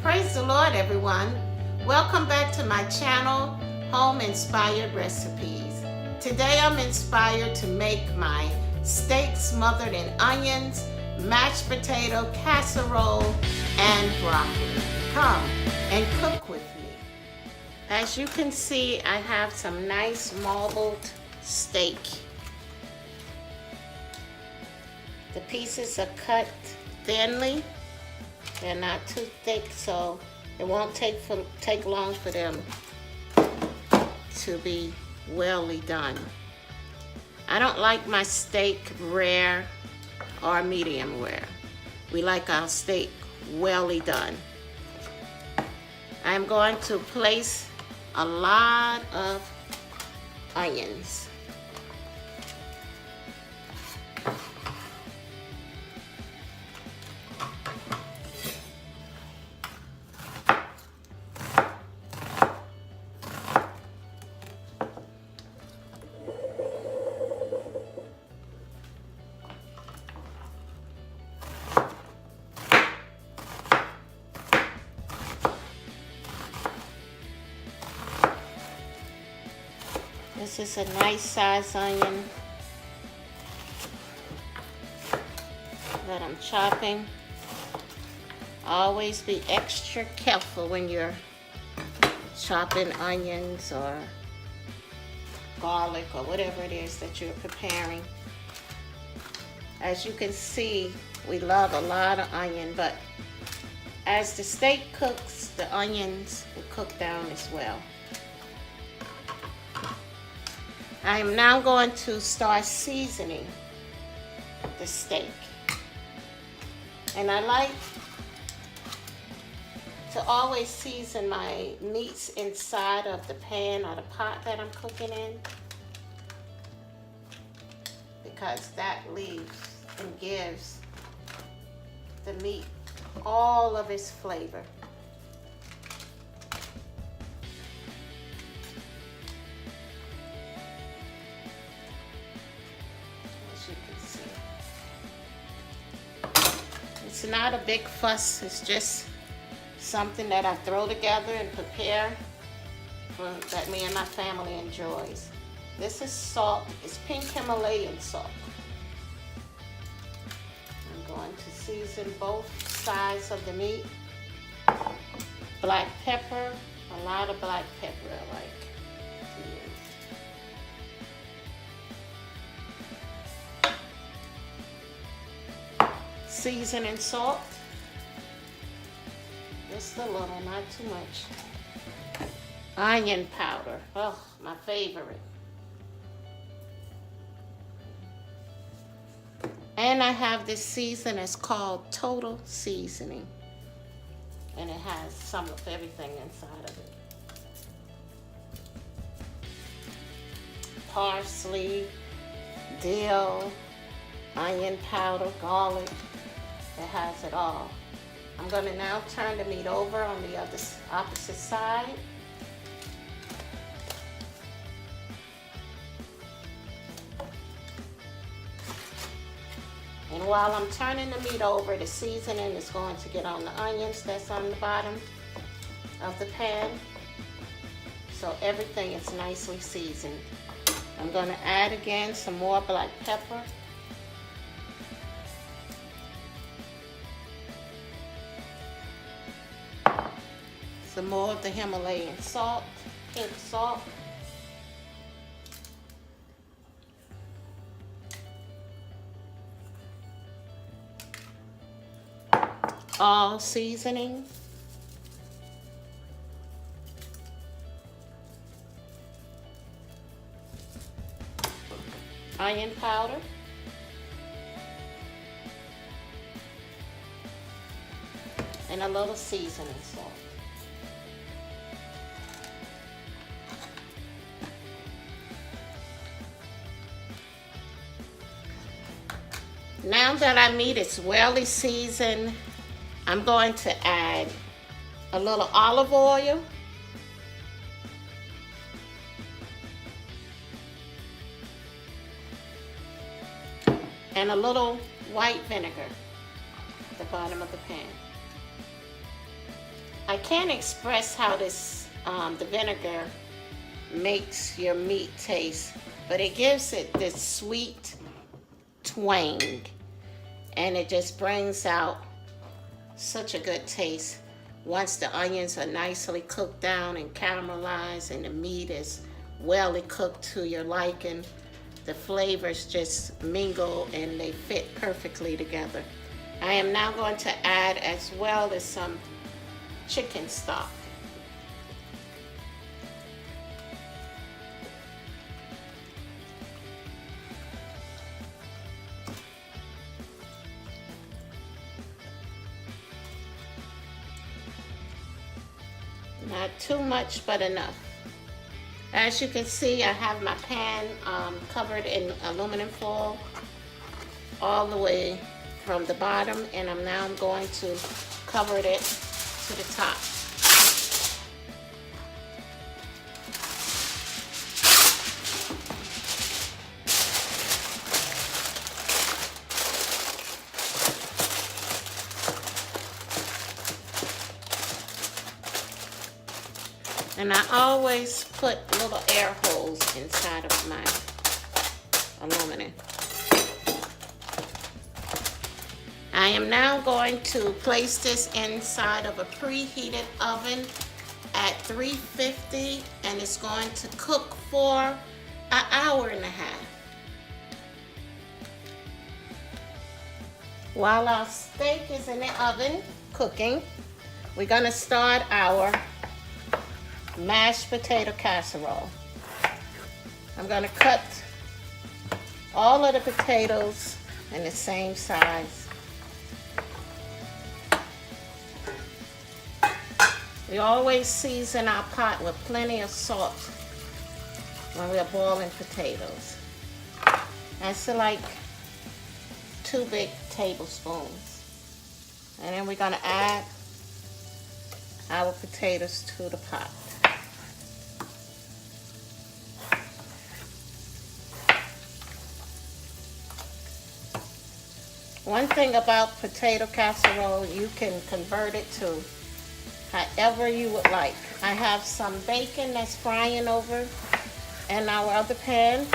Praise the Lord, everyone. Welcome back to my channel, Home Inspired Recipes. Today I'm inspired to make my steak smothered in onions, mashed potato, casserole, and broccoli. Come and cook with me. As you can see, I have some nice marbled steak. The pieces are cut thinly. They're not too thick, so it won't take long for them to be well done. I don't like my steak rare or medium rare. We like our steak well done. I'm going to place a lot of onions. This is a nice size onion that I'm chopping. Always be extra careful when you're chopping onions or garlic or whatever it is that you're preparing. As you can see, we love a lot of onion, but as the steak cooks, the onions will cook down as well. I am now going to start seasoning the steak. And I like to always season my meats inside of the pan or the pot that I'm cooking in, because that leaves and gives the meat all of its flavor. You can see. It's not a big fuss, it's just something that I throw together and prepare that me and my family enjoys. This is salt, it's pink Himalayan salt. I'm going to season both sides of the meat. Black pepper, a lot of black pepper I like to use. Seasoning salt, just a little, not too much. Onion powder, oh, my favorite. And I have this season, it's called Total Seasoning, and it has some of everything inside of it. Parsley, dill, onion powder, garlic. It has it all. I'm going to now turn the meat over on the opposite side. And while I'm turning the meat over, the seasoning is going to get on the onions that's on the bottom of the pan. So everything is nicely seasoned. I'm going to add again some more black pepper. Some more of the Himalayan salt, pink salt. All seasoning. Onion powder. And a little seasoning salt. Now that our meat is well seasoned, I'm going to add a little olive oil, and a little white vinegar at the bottom of the pan. I can't express how the vinegar makes your meat taste, but it gives it this sweet twang, and it just brings out such a good taste. Once the onions are nicely cooked down and caramelized and the meat is well cooked to your liking, the flavors just mingle and they fit perfectly together. I am now going to add as well as some chicken stock. Not too much, but enough. As you can see, I have my pan covered in aluminum foil all the way from the bottom, and I'm now going to cover it to the top. And I always put little air holes inside of my aluminum. I am now going to place this inside of a preheated oven at 350, and it's going to cook for an hour and a half. While our steak is in the oven cooking, we're going to start our mashed potato casserole. I'm going to cut all of the potatoes in the same size. We always season our pot with plenty of salt when we're boiling potatoes. That's like 2 big tablespoons. And then we're going to add our potatoes to the pot. One thing about potato casserole, you can convert it to however you would like. I have some bacon that's frying over in our other pan.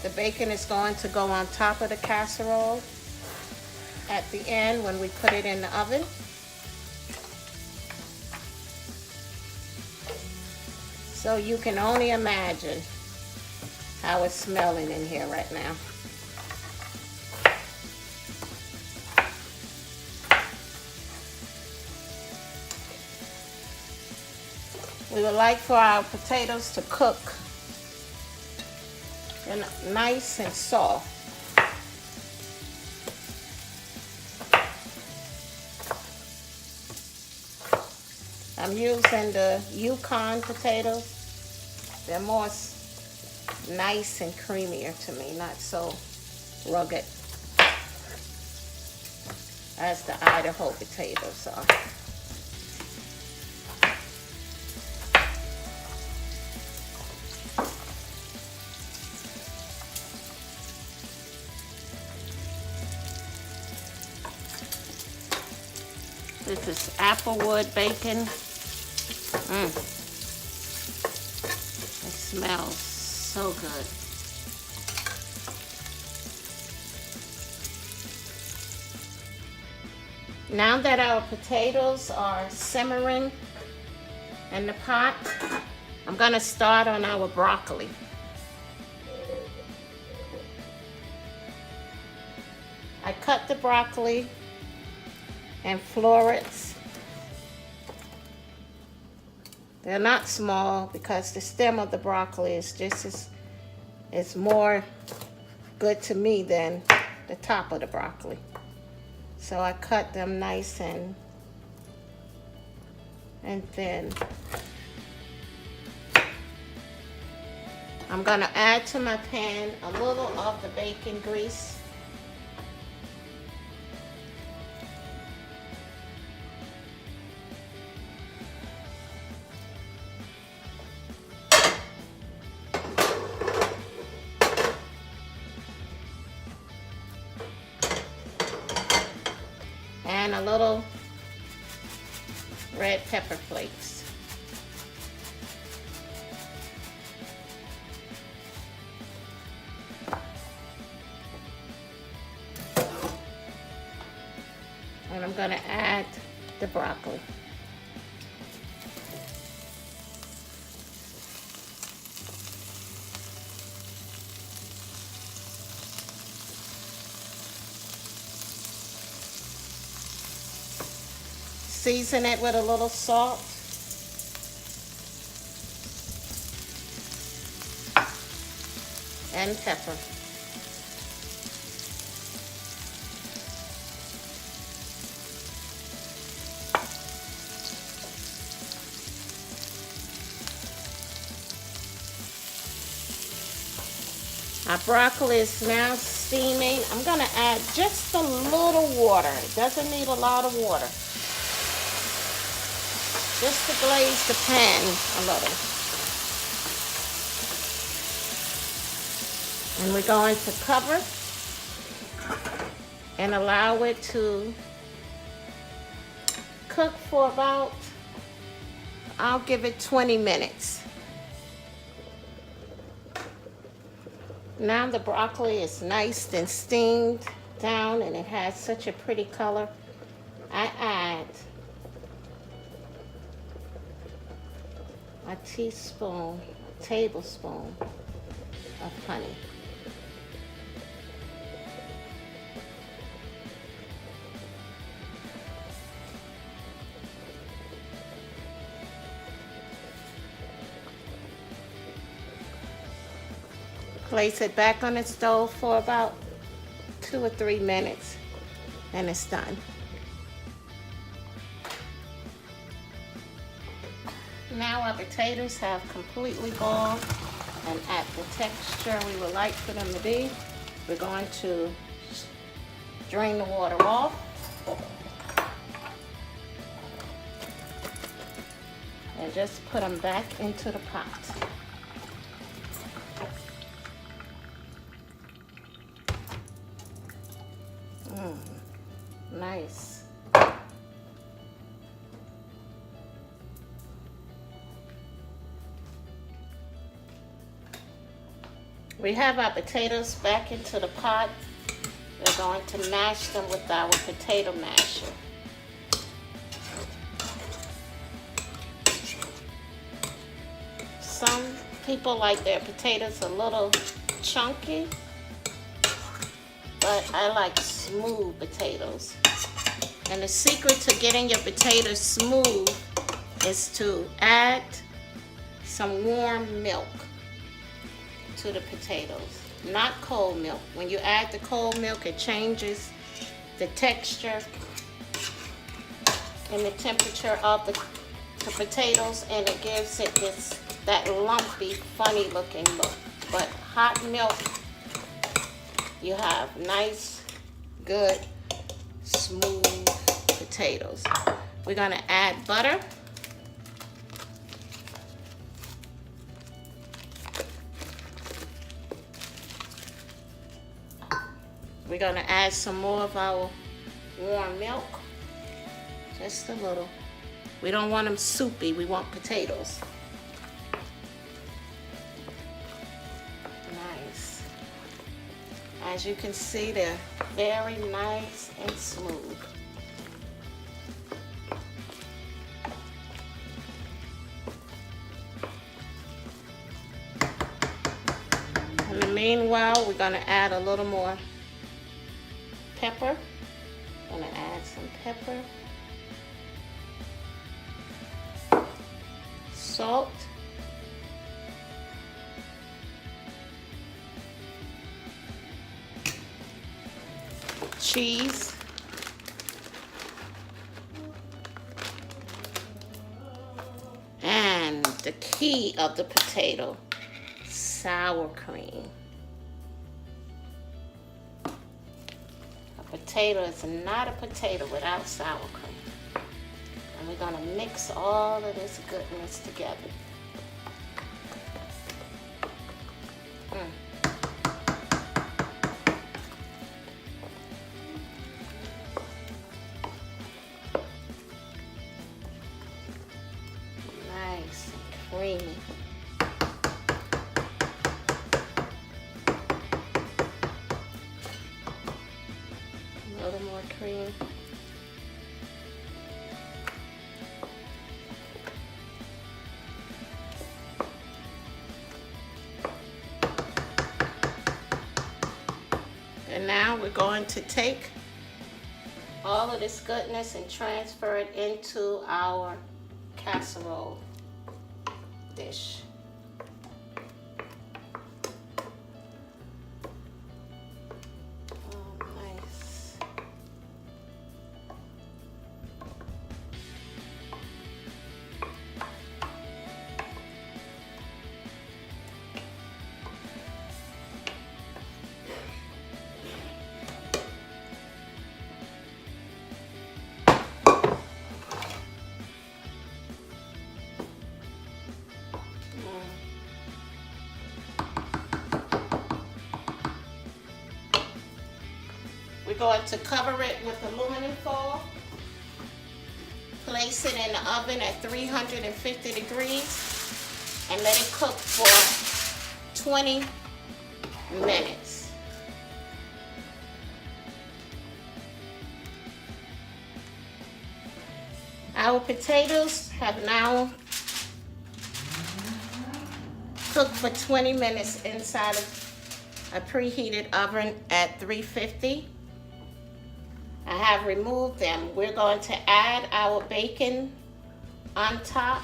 The bacon is going to go on top of the casserole at the end when we put it in the oven. So you can only imagine how it's smelling in here right now. We would like for our potatoes to cook and nice and soft. I'm using the Yukon potatoes. They're more nice and creamier to me, not so rugged as the Idaho potatoes are. This is applewood bacon. It smells so good. Now that our potatoes are simmering in the pot, I'm going to start on our broccoli. I cut the broccoli and florets. They're not small because the stem of the broccoli is just it's more good to me than the top of the broccoli. So I cut them nice and thin. I'm gonna add to my pan a little of the bacon grease. And a little red pepper flakes. And I'm gonna add the broccoli. Season it with a little salt. And pepper. Our broccoli is now steaming. I'm gonna add just a little water. It doesn't need a lot of water. Just to glaze the pan a little. And we're going to cover and allow it to cook for about, I'll give it 20 minutes. Now the broccoli is nice and steamed down and it has such a pretty color. I add a tablespoon of honey. Place it back on the stove for about 2 or 3 minutes and it's done. Now our potatoes have completely boiled and at the texture we would like for them to be. We're going to drain the water off. And just put them back into the pot. Nice. We have our potatoes back into the pot. We're going to mash them with our potato masher. Some people like their potatoes a little chunky, but I like smooth potatoes. And the secret to getting your potatoes smooth is to add some warm milk to the potatoes, not cold milk. When you add the cold milk, it changes the texture and the temperature of the potatoes, and it gives it that lumpy, funny looking look. But hot milk, you have nice, good, smooth potatoes. We're gonna add butter. We're gonna add some more of our warm milk, just a little. We don't want them soupy, we want potatoes. Nice. As you can see, they're very nice and smooth. In the meanwhile, we're gonna add a little more pepper. I'm gonna add some pepper, salt, cheese, and the key of the potato, sour cream. A potato is not a potato without sour cream. And we're gonna mix all of this goodness together. creamy. A little more cream. And now we're going to take all of this goodness and transfer it into our casserole dish. Oh, nice. We're going to cover it with aluminum foil. Place it in the oven at 350 degrees and let it cook for 20 minutes. Our potatoes have now cooked for 20 minutes inside of a preheated oven at 350. I have removed them. We're going to add our bacon on top.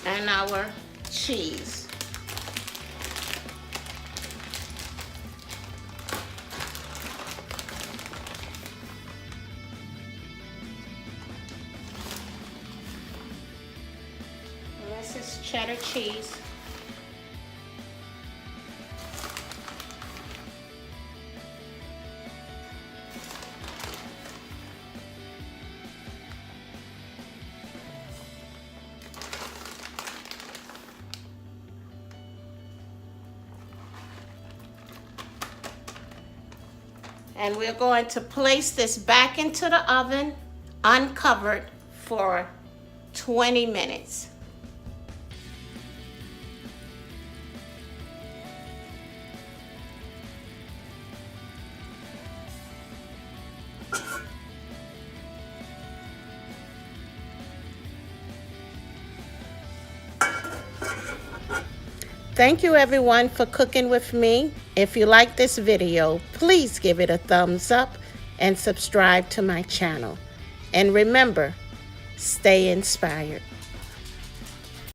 And our cheese. This is cheddar cheese. And we're going to place this back into the oven, uncovered, for 20 minutes. Thank you everyone for cooking with me. If you like this video, please give it a thumbs up and subscribe to my channel. And remember, stay inspired.